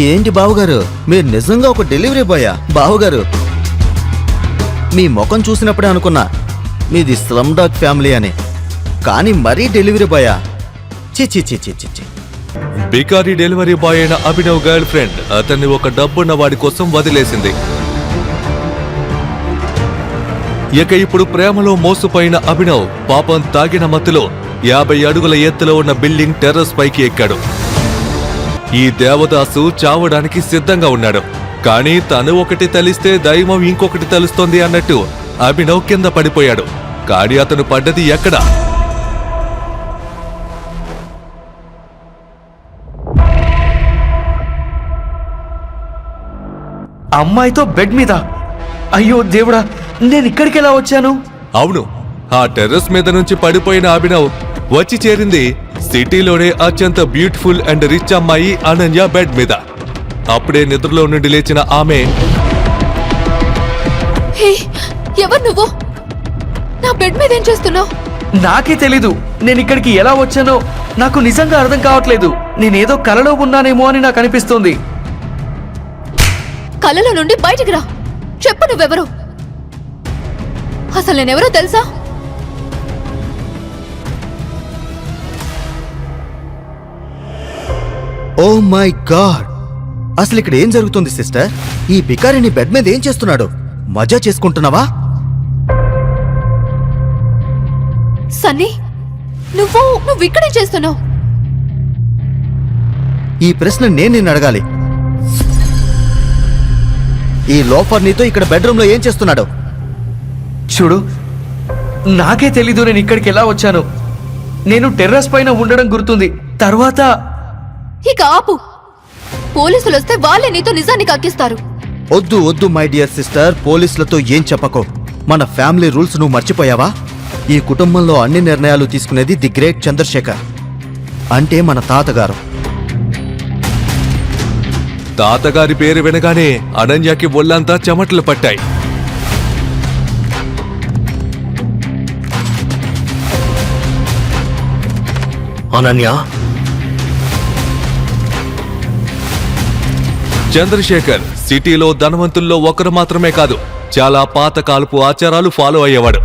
ఏంటి బావగారు, మీరు నిజంగా ఒక డెలివరీ బాయా? బావగారు, మీ ముఖం చూసినప్పుడే అనుకున్నా మీది స్లమ్ డాగ్ ఫ్యామిలీ అని. కానీ మరీ డెలివరీ బాయా? చి చి చి చి చి. బికారీ డెలివరీ బాయ్ అయిన అభినవ్ గర్ల్ ఫ్రెండ్ అతన్ని ఒక డబ్బున్న వాడి కోసం వదిలేసింది. ఇక ఇప్పుడు ప్రేమలో మోసపోయిన అభినవ్ పాపం తాగిన మత్తులో 50 అడుగుల ఎత్తులో ఉన్న బిల్డింగ్ టెర్రస్ పైకి ఎక్కాడు. ఈ దేవదాసు చావడానికి సిద్ధంగా ఉన్నాడు. కానీ తను ఒకటి తలిస్తే దైవం ఇంకొకటి తలుస్తోంది అన్నట్టు అభినవ్ కింద పడిపోయాడు. కానీ అతను పడ్డది ఎక్కడ? అమ్మాయితో బెడ్ మీద. అయ్యో దేవుడా, నేను ఇక్కడికి ఎలా వచ్చాను? అవును, ఆ టెర్రస్ మీద నుంచి పడిపోయిన అభినవ్ వచ్చి చేరింది సిటీలోనే అత్యంత బ్యూటిఫుల్ అండ్ రిచ్ అమ్మాయి అనన్య బెడ్ మీద. అప్పుడే నిద్రలో నుండి లేచిన ఆమె, ఎవరు నువ్వు? నా బెడ్ మీద ఏం చేస్తున్నావు? నాకే తెలీదు. నేను ఇక్కడికి ఎలా వచ్చానో నాకు నిజంగా అర్థం కావట్లేదు. నేనేదో కలలో ఉన్నానేమో అని నాకు అనిపిస్తుంది. కలలో నుండి బయటికి రా. చెప్పు, నువ్వెవరు? అసలు నేనెవరో తెలుసా? ఓ మై గాడ్, అసలు ఇక్కడ ఏం జరుగుతుంది సిస్టర్? ఈ బికారిని బెడ్ మీద ఏం చేస్తున్నాడు? మజా చేసుకుంటున్నావా? సన్నీ, నువ్వు ఇక్కడేం చేస్తున్నావు? ఈ ప్రశ్న నేను నిన్ను అడగాలి. ఈ లోఫర్ నీతో ఇక్కడ బెడ్రూమ్ లో ఏం చేస్తున్నాడు? చూడు, నాకే తెలీదు నేను ఇక్కడికి ఎలా వచ్చాను. నేను టెర్రస్ పైన ఉండడం గుర్తుంది. తర్వాత ఇక ఆపు. పోలీసులు వస్తే వాళ్ళే నీతో నిజాన్ని కక్కిస్తారు. వద్దు వద్దు మై డియర్ సిస్టర్, పోలీసులతో ఏం చెప్పకో. మన ఫ్యామిలీ రూల్స్ నువ్వు మర్చిపోయావా? ఈ కుటుంబంలో అన్ని నిర్ణయాలు తీసుకునేది ది గ్రేట్ చంద్రశేఖర్, అంటే మన తాతగారు. తాతగారి పేరు వినగానే అనన్యకి ఒళ్ళంతా చెమటలు పట్టాయి. అనన్య, చంద్రశేఖర్ సిటీలో ధనవంతుల్లో ఒకరు మాత్రమే కాదు, చాలా పాతకాలపు ఆచారాలు ఫాలో అయ్యేవాడు.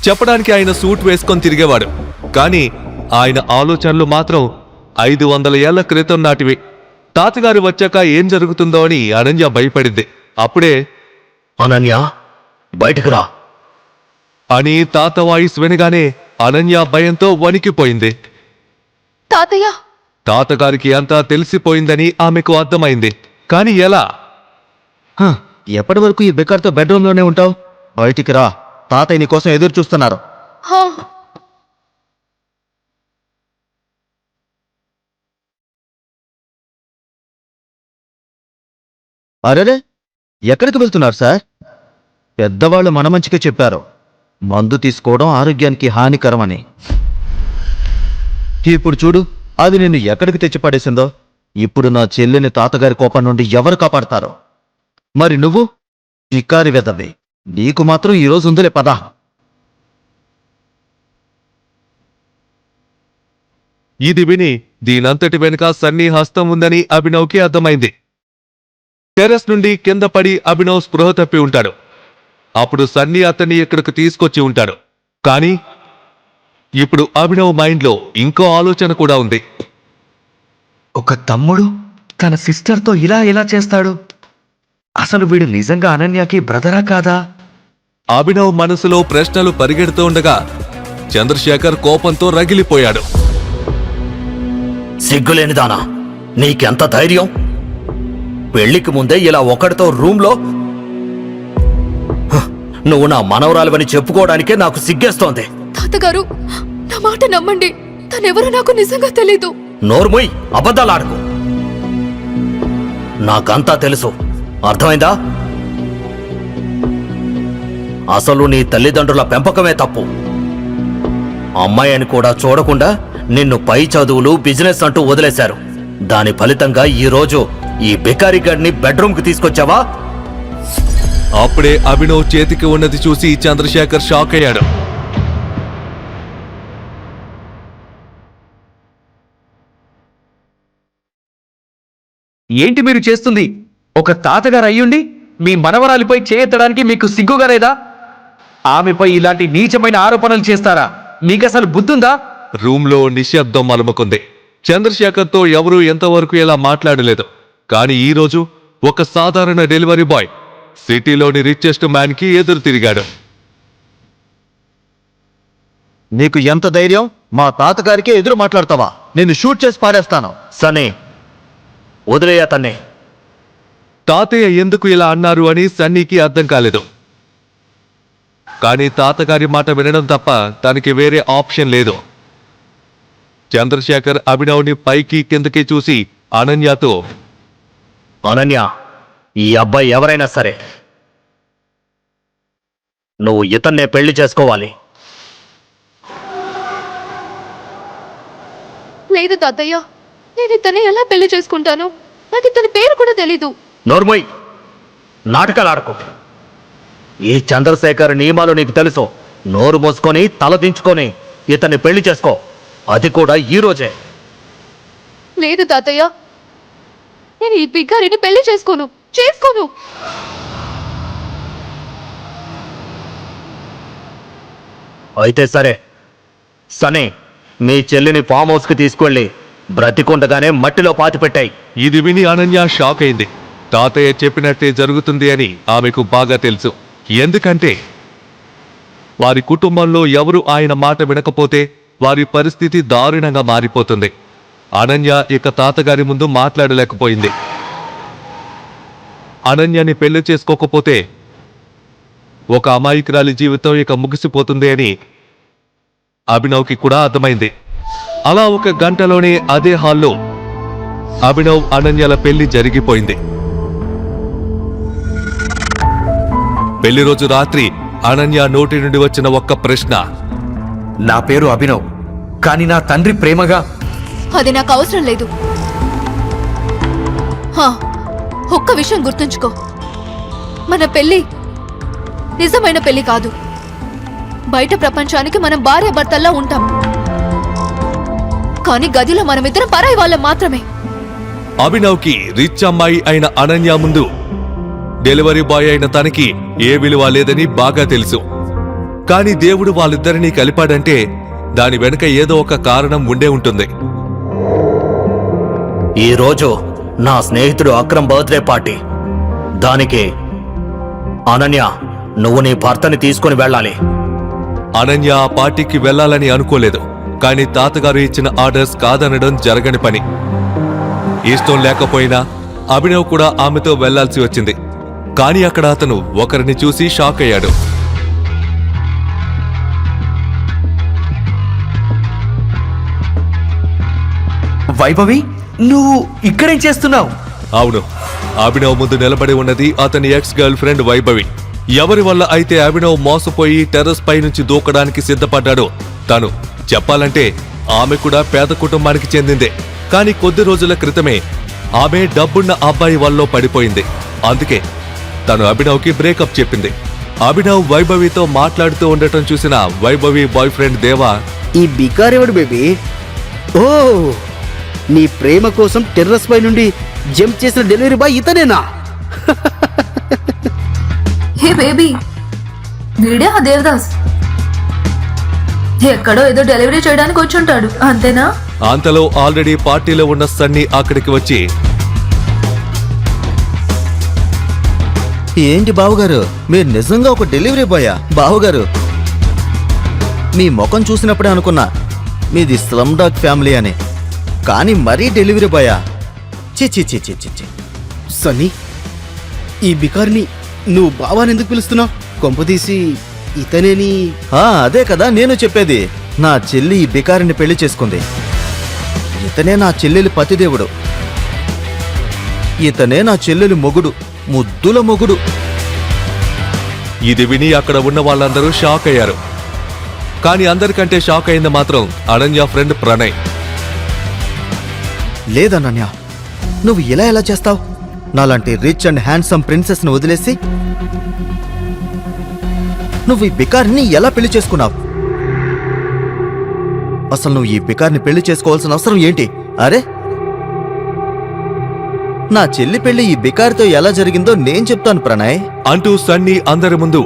చెప్పడానికి ఆయన సూట్ వేసుకొని తిరిగేవాడు. కానీ ఆయన ఆలోచనలు మాత్రం 500 ఏళ్ల క్రితం నాటివి. తాతగారు వచ్చాక ఏం జరుగుతుందో అని అనన్య భయపడింది. అప్పుడే అనన్య బయటకు రా అని తాత వాయిస్ వినగానే అనన్య భయంతో వణికిపోయింది. తాతయ్య, తాతగారికి అంతా తెలిసిపోయిందని ఆమెకు అర్థమైంది. కాని ఎలా? ఎప్పటి వరకు ఈ బికార్తో బెడ్రూమ్ లోనే ఉంటావు? బయటికి రా, తాతయ్య నీ కోసం ఎదురు చూస్తున్నారు. అరేరే, ఎక్కడికి వెళ్తున్నారు సార్? పెద్దవాళ్ళు మన మంచిగా చెప్పారు, మందు తీసుకోవడం ఆరోగ్యానికి హానికరమని. ఇప్పుడు చూడు, అది నిన్ను ఎక్కడికి తెచ్చిపడేసిందో. ఇప్పుడు నా చెల్లిని తాతగారి కోపం నుండి ఎవరు కాపాడతారో? మరి నువ్వు చిక్కారి వెదవి, నీకు మాత్రం ఈరోజు ఉందిలే పదా. ఇది విని దీనంతటి వెనుక సన్నీ హస్తం ఉందని అభినవ్కి అర్థమైంది. టెర్రస్ నుండి కింద పడి అభినవ్ స్పృహ తప్పి ఉంటాడు. అప్పుడు సన్నీ అతన్ని ఇక్కడికి తీసుకొచ్చి ఉంటాడు. కానీ ఇప్పుడు అభినవ్ మైండ్లో ఇంకో ఆలోచన కూడా ఉంది. ఒక తమ్ముడు తన సిస్టర్తో ఇలా ఎలా చేస్తాడు? అసలు వీడు నిజంగా అనన్యకి బ్రదరా కాదా? అభినవ్ మనసులో ప్రశ్నలు పరిగెడుతూ ఉండగా చంద్రశేఖర్ కోపంతో రగిలిపోయాడు. సిగ్గులేనిదానా, నీకెంత ధైర్యం? పెళ్లికి ముందే ఇలా ఒకడితో రూమ్లో నువ్వు నా మనవరాలువని చెప్పుకోవడానికే నాకు సిగ్గేస్తోంది. తాతగారు, నా మాట నమ్మండి. తనెవరో నాకు నిజంగా తెలీదు. నోర్ముయ్, అబద్ధాలాడుకు. నాకంతా తెలుసు, అర్థమైందా? అసలు నీ తల్లిదండ్రుల పెంపకమే తప్పు. అమ్మాయి అని కూడా చూడకుండా నిన్ను పై చదువులు, బిజినెస్ అంటూ వదిలేశారు. దాని ఫలితంగా ఈరోజు ఈ బికారి గడ్ని బెడ్రూమ్కి తీసుకొచ్చావా? అప్పుడే అభినవ్ చేతికి ఉన్నది చూసి చంద్రశేఖర్ షాక్ అయ్యాడు. ఏంటి మీరు చేస్తుంది? ఒక తాతగారు అయ్యుండి మీ మనవరాలిపై చేయెత్తడానికి మీకు సిగ్గుగా లేదా? ఆమెపై ఇలాంటి నీచమైన ఆరోపణలు చేస్తారా? మీకసలు బుద్ధుందా? రూమ్లో నిశ్శబ్దం అలుముకుంది. చంద్రశేఖర్తో ఎవరూ ఎంతవరకు ఇలా మాట్లాడలేదు. కానీ ఈరోజు ఒక సాధారణ డెలివరీ బాయ్ సిటీలోని రిచెస్ట్ మ్యాన్కి ఎదురు తిరిగాడు. నీకు ఎంత ధైర్యం? మా తాతగారికే ఎదురు మాట్లాడతావా? నిన్ను షూట్ చేసి పారేస్తాను. సన్నీ, వదిలేయ తన్నే. తాతయ్య ఎందుకు ఇలా అన్నారు అని సన్నీకి అర్థం కాలేదు. కానీ తాతగారి మాట వినడం తప్ప తనకి వేరే ఆప్షన్ లేదు. చంద్రశేఖర్ అభినవ్ని పైకి కిందకి చూసి అనన్యతో, అనన్య, ఈ అబ్బాయి ఎవరైనా సరే నువ్వు ఇతన్నే పెళ్లి చేసుకోవాలి. లేదు తాతయ్య, నేను ఇతన్ని ఎలా పెళ్లి చేసుకుంటాను? నాకు ఇతని పేరు కూడా తెలీదు. నోర్మోయ్, నాటకాలు ఆడకు. ఈ చంద్రశేఖర్ నియమాలు నీకు తెలుసు. నోరు మూసుకొని తల దించుకొని ఇతన్ని పెళ్లి చేసుకో, అది కూడా ఈ రోజే. లేదు తాతయ్య, నేను ఈ బిగ్గారిని పెళ్లి చేసుకోను. అయితే సరే. సనే, మీ చెల్లిని ఫామ్ హౌస్కి తీసుకెళ్ళి బ్రతికుండగానే మట్టిలో పాతిపెట్టాయి. ఇది విని అనన్య షాక్ అయింది. తాతయ్య చెప్పినట్టే జరుగుతుంది అని ఆమెకు బాగా తెలుసు. ఎందుకంటే వారి కుటుంబంలో ఎవరు ఆయన మాట వినకపోతే వారి పరిస్థితి దారుణంగా మారిపోతుంది. అనన్య ఇక తాతగారి ముందు మాట్లాడలేకపోయింది. అనన్యని పెళ్లి చేసుకోకపోతే ఒక అమాయకురాలి జీవితం ఇక ముగిసిపోతుంది అని అభినవ్కి కూడా అర్థమైంది. అలా ఒక గంటలోనే అదే హాల్లో అభినవ్ అనన్యల పెళ్లి జరిగిపోయింది. పెళ్లి రోజు రాత్రి అనన్య నోటి నుండి వచ్చిన ఒక్క ప్రశ్న, నా పేరు అభినవ్, కానీ నా తండ్రి ప్రేమగా. అది నాకు అవసరం లేదు. ఒక్క విషయం గుర్తుంచుకో, మన పెళ్లి నిజమైన పెళ్లి కాదు. బయట ప్రపంచానికి మనం భార్యాభర్తల్లా ఉంటాం, కానీ గదిలో మనమిద్దరం పరాయి వాళ్ళం మాత్రమే. అభినవ్కి రిచ్ అమ్మాయి అయిన అనన్య ముందు డెలివరీ బాయ్ అయిన తనకి ఏ విలువ లేదని బాగా తెలుసు. కానీ దేవుడు వాళ్ళిద్దరినీ కలిపాడంటే దాని వెనుక ఏదో ఒక కారణం ఉండే ఉంటుంది. ఈరోజు నా స్నేహితుడు అక్రమ్ బర్త్డే పార్టీ. దానికి అనన్య, నువ్వు నీ భర్తని తీసుకుని వెళ్ళాలి. అనన్య ఆ పార్టీకి వెళ్లాలని అనుకోలేదు. కానీ తాతగారు ఇచ్చిన ఆర్డర్స్ కాదనడం జరగని పని. ఇష్టం లేకపోయినా అభినవ్ కూడా ఆమెతో వెళ్లాల్సి వచ్చింది. కానీ అక్కడ అతను ఒకరిని చూసి షాక్ అయ్యాడు. వైభవి, నువ్వు ఇక్కడేం చేస్తున్నావు? అవును, అభినవ్ ముందు నిలబడి ఉన్నది అతని ఎక్స్ గర్ల్ ఫ్రెండ్ వైభవి. ఎవరి వల్ల అయితే అభినవ్ మోసపోయి టెర్రస్ పై నుంచి దూకడానికి సిద్ధపడ్డాడో తను. చెప్పాలంటే ఆమె కూడా పేద కుటుంబానికి చెందిందే. కానీ కొద్ది రోజుల క్రితమే ఆమె డబ్బున్న అబ్బాయి వల్ల పడిపోయింది. అందుకే తను అభినవ్కి బ్రేకప్ చెప్పింది. అభినవ్ వైభవితో మాట్లాడుతూ ఉండటం చూసిన వైభవి బాయ్ ఫ్రెండ్ దేవా, ఈ బికారెవడు బేబీ? ఓ, నీ ప్రేమ కోసం టెర్రస్ పై నుండి జంప్ చేసిన డెలివరీ బాయ్ ఇతనేనా? హే బేబీ, వీడే ఆ దేవదాస్. ఎక్కడో ఏదో డెలివరీ చేయడానికి వచ్చుంటాడు, అంతేనా? అంతలో ఆల్రెడీ పార్టీలో ఉన్న సన్నీ అక్కడికి వచ్చి, ఏంటి బావగారు, మీరు నిజంగా ఒక డెలివరీ బాయా? బావగారు, మీ ముఖం చూసినప్పుడే అనుకున్నా మీది స్లమ్ డాగ్ ఫ్యామిలీ అని. కానీ మరీ డెలివరీ బాయా? చి చి చి చి చి. సన్నీ, ఈ బికార్ని నువ్వు బావాని ఎందుకు పిలుస్తున్నావు? కొంపదీసి ఇతనేని? అదే కదా నేను చెప్పేది. నా చెల్లి ఈ బికారిని పెళ్లి చేసుకుంది. ఇతనే నా చెల్లెలి పతిదేవుడు. ఇతనే నా చెల్లెలి మొగుడు, ముద్దుల మొగుడు. ఇది విని అక్కడ ఉన్న వాళ్ళందరూ షాక్ అయ్యారు. కానీ అందరికంటే షాక్ అయింది మాత్రం అనన్య ఫ్రెండ్ ప్రణయ్. లేదన్నన్య, నువ్వు ఇలా ఎలా చేస్తావు? నాలాంటి రిచ్ అండ్ హ్యాండ్సమ్ ప్రిన్సెస్ ను వదిలేసి నువ్వు ఈ బికారిని ఎలా పెళ్లి చేసుకున్నావు? అసలు నువ్వు ఈ బికారిని పెళ్లి చేసుకోవాల్సిన అవసరం ఏంటి? అరే, నా చెల్లి పెళ్లి ఈ బికారితో ఎలా జరిగిందో నేను చెప్తాను ప్రణయ్. అంటూ సన్నీ అందరి ముందు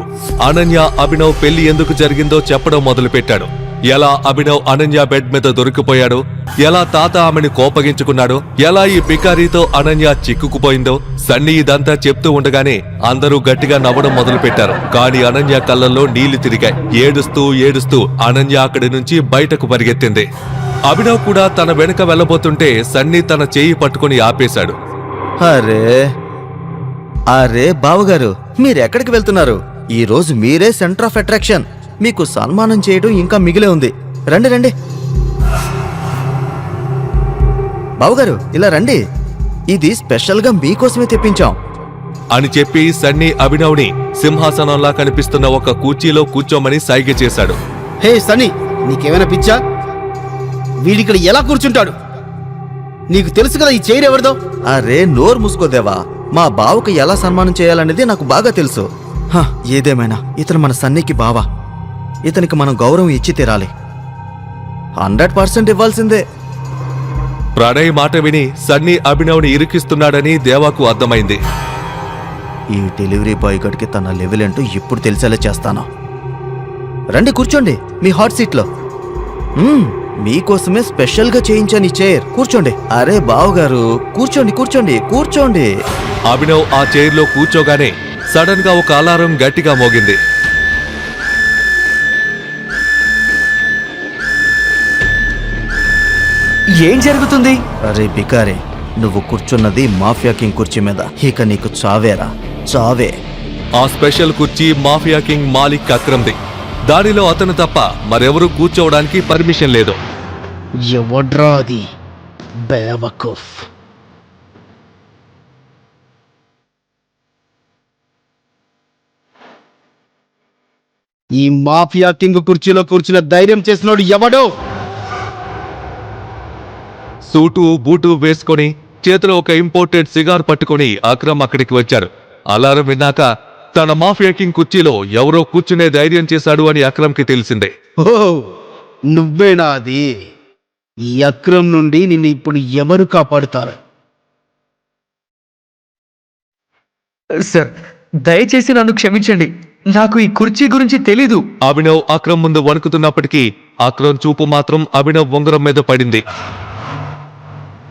అనన్య అభినవ్ పెళ్లి ఎందుకు జరిగిందో చెప్పడం మొదలుపెట్టాడు. ఎలా అభినవ్ అనన్య బెడ్ మీద దొరికిపోయాడు, ఎలా తాత ఆమెను కోపగించుకున్నాడు, ఎలా ఈ బికారీతో అనన్య చిక్కుకుపోయిందో సన్నీ ఇదంతా చెప్తూ ఉండగానే అందరూ గట్టిగా నవ్వడం మొదలుపెట్టారు. కానీ అనన్య కళ్ళల్లో నీళ్లు తిరిగాయి. ఏడుస్తూ ఏడుస్తూ అనన్య అక్కడి నుంచి బయటకు పరిగెత్తింది. అభినవ్ కూడా తన వెనుక వెళ్ళబోతుంటే సన్నీ తన చేయి పట్టుకుని ఆపేశాడు. అరే అరే బావగారు, మీరెక్కడికి వెళ్తున్నారు? ఈ రోజు మీరే సెంటర్ ఆఫ్ అట్రాక్షన్. మీకు సన్మానం చేయడం ఇంకా మిగిలే ఉంది. రండి రండి బావగారు, ఇలా రండి. ఇది స్పెషల్గా మీకోసమే తెప్పించాం అని చెప్పి సన్నీ అభినవ్ని సింహాసనంలా కనిపిస్తున్న ఒక కుర్చీలో కూర్చోమని సైగ చేశాడు. హే సనీ, నీకేమైనా పిచ్చా? వీడిక్కడ ఎలా కూర్చుంటాడు? నీకు తెలుసు కదా ఈ చైర్ ఎవరిదో. అరే నోరు మూసుకోదేవా, మా బావకు ఎలా సన్మానం చేయాలనేది నాకు బాగా తెలుసు. ఏదేమైనా ఇతను మన సన్నీకి బావ. ఇతనికి మనం గౌరవం ఇచ్చి తీరాలి. 100% ఇవ్వాల్సిందే. ప్రణయ్ మాట విని సన్నీ అభినవ్ని ఇరికిస్తున్నాడని దేవాకు అర్థమైంది. ఈ డెలివరీ బాయ్ గడికి తన లెవెల్ ఏంటో ఇప్పుడు తెలిసేలా చేస్తాను. రండి కూర్చోండి మీ హాట్ సీట్లో. మీకోసమే స్పెషల్గా చేయించాను ఈ చైర్. కూర్చోండి. అరే బావగారు, కూర్చోండి కూర్చోండి కూర్చోండి. అభినవ్ ఆ చైర్లో కూర్చోగానే సడన్ గా ఒక అలారం గట్టిగా మోగింది. ఏం జరుగుతుంది? అరే బికారే, నువ్వు కూర్చున్నది మాఫియా కింగ్ కుర్చీ మీద. ఇక నీకు చావేరా, చావే. ఆ స్పెషల్ కుర్చీ మాఫియా కింగ్ మాలిక్ అక్రమ్ది. దానిలో అతను తప్ప మరెవరూ కూర్చోవడానికి పర్మిషన్ లేదు. ఎవడ్రా అది? బేవకూఫ్. ఈ మాఫియా కింగ్ కుర్చీలో కూర్చున్న ధైర్యం చేసినోడు ఎవడో? సూటు బూటు వేసుకొని చేతిలో ఒక ఇంపోర్టెడ్ సిగార్ పట్టుకొని అక్రమ్ అక్కడికి వచ్చాడు. అలారం విన్నాక తన మాఫియా కింగ్ కుర్చీలో ఎవరో కూర్చునే ధైర్యం చేశాడు అని అక్రమ్కి తెలిసిందే. ఓ, నువ్వేనా అది? ఈ అక్రమ్ నుండి నిన్ను ఇప్పుడు ఎవరు కాపాడుతారు? సార్, దయచేసి నన్ను క్షమించండి. నాకు ఈ కుర్చీ గురించి తెలీదు. అభినవ్ అక్రమ్ ముందు వణుకుతున్నప్పటికీ అక్రమ్ చూపు మాత్రం అభినవ్ ఉంగరం మీద పడింది.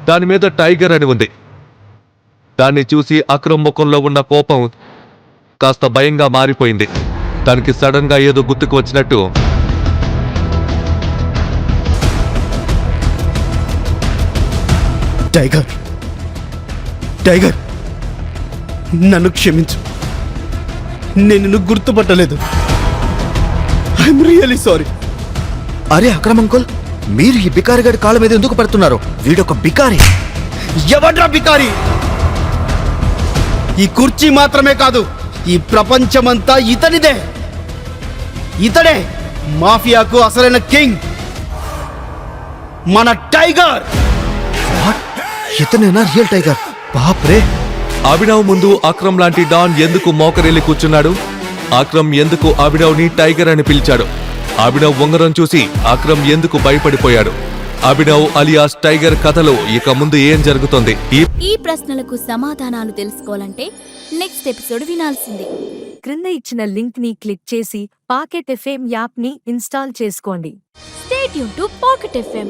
దాని మీద టైగర్ అని ఉంది. దాన్ని చూసి అక్రమ్ ముఖంలో ఉన్న కోపం కాస్త భయంగా మారిపోయింది. దానికి సడన్ గా ఏదో గుర్తుకు వచ్చినట్టు టైగర్, టైగర్, నన్ను క్షమించు. నేను నిన్ను గుర్తుపట్టలేదు. I'm really sorry. అరే అక్రమ్ అంకుల్, మీరు ఈ బికారి గడి కాళ్ళ మీద ఎందుకు పడుతున్నారు? వీడొక బికారి. ఎవడ్రా బికారి? ఈ కుర్చీ మాత్రమే కాదు, ఈ ప్రపంచమంతా ఇతనిదే. ఇతడే మాఫియాకు అసలైన కింగ్, మన టైగర్. ఇతనేనా రియల్ టైగర్? బాప్రే. అభినవ్ ముందు అక్రమ్ లాంటి డాన్ ఎందుకు మోకరెళ్ళి కూర్చున్నాడు? అక్రమ్ ఎందుకు అభినవ్ని టైగర్ అని పిలిచాడు? అభినవ్ ఉంగరం చూసి అక్రమ్ ఎందుకు భయపడిపోయాడు? అభినవ్ అలియాస్ టైగర్ కథలో ఇక ముందు ఏం జరుగుతుంది? ఈ ప్రశ్నలకు సమాధానాలు తెలుసుకోవాలంటే నెక్స్ట్ ఎపిసోడ్ వినాల్సిందే. క్రింద ఇచ్చిన లింక్ ని క్లిక్ చేసి పాకెట్ ఎఫ్ఎం యాప్ ని ఇన్స్టాల్ చేసుకోండి. Stay tune to pocket FM.